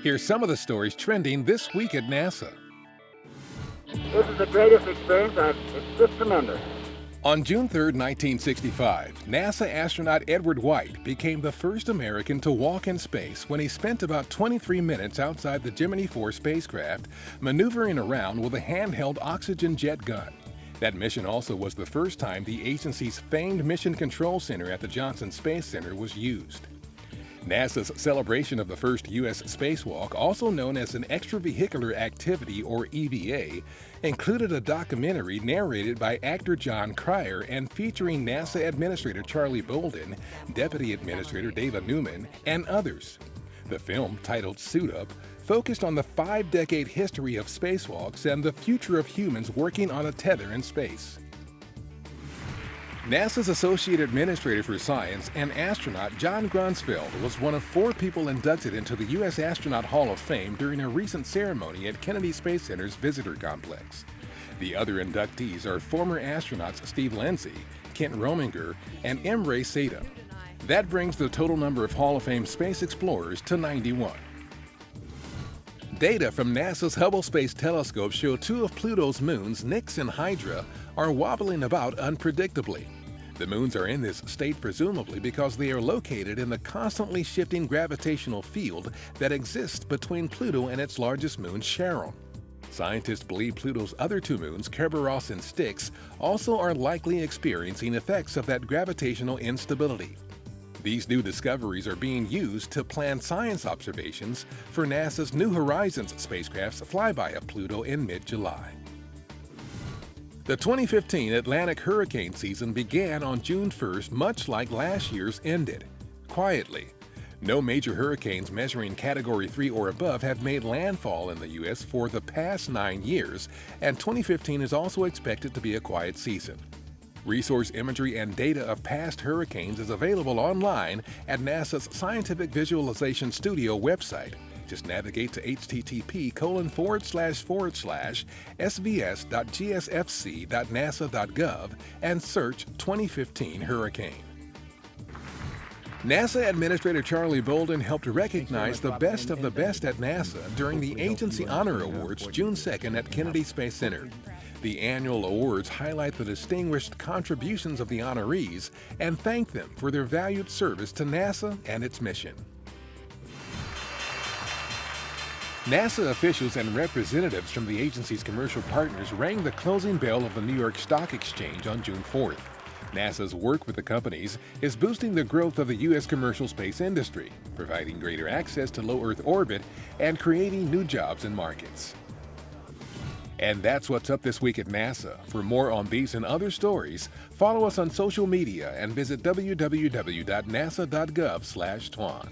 Here's some of the stories trending this week at NASA. This is the greatest experience. It's just tremendous. On June 3, 1965, NASA astronaut Edward White became the first American to walk in space when he spent about 23 minutes outside the Gemini 4 spacecraft, maneuvering around with a handheld oxygen jet gun. That mission also was the first time the agency's famed Mission Control Center at the Johnson Space Center was used. NASA's celebration of the first U.S. spacewalk, also known as an extravehicular activity or EVA, included a documentary narrated by actor John Cryer and featuring NASA Administrator Charlie Bolden, Deputy Administrator David Newman, and others. The film, titled Suit Up, focused on the 5-decade history of spacewalks and the future of humans working on a tether in space. NASA's Associate Administrator for Science and astronaut John Grunsfeld was one of 4 people inducted into the U.S. Astronaut Hall of Fame during a recent ceremony at Kennedy Space Center's Visitor Complex. The other inductees are former astronauts Steve Lindsay, Kent Rominger, and Imre Sada. That brings the total number of Hall of Fame space explorers to 91. Data from NASA's Hubble Space Telescope show 2 of Pluto's moons, Nix and Hydra, are wobbling about unpredictably. The moons are in this state presumably because they are located in the constantly shifting gravitational field that exists between Pluto and its largest moon, Charon. Scientists believe Pluto's other 2 moons, Kerberos and Styx, also are likely experiencing effects of that gravitational instability. These new discoveries are being used to plan science observations for NASA's New Horizons spacecraft's flyby of Pluto in mid-July. The 2015 Atlantic hurricane season began on June 1st, much like last year's ended. Quietly. No major hurricanes measuring Category 3 or above have made landfall in the U.S. for the past 9 years, and 2015 is also expected to be a quiet season. Resource imagery and data of past hurricanes is available online at NASA's Scientific Visualization Studio website. Just navigate to http://svs.gsfc.nasa.gov and search 2015 hurricane. NASA Administrator Charlie Bolden helped recognize the best of the best at NASA during the Agency Honor Awards June 2nd at Kennedy Space Center. The annual awards highlight the distinguished contributions of the honorees and thank them for their valued service to NASA and its mission. NASA officials and representatives from the agency's commercial partners rang the closing bell of the New York Stock Exchange on June 4th. NASA's work with the companies is boosting the growth of the U.S. commercial space industry, providing greater access to low Earth orbit, and creating new jobs and markets. And that's what's up this week at NASA. For more on these and other stories, follow us on social media and visit www.nasa.gov/twan.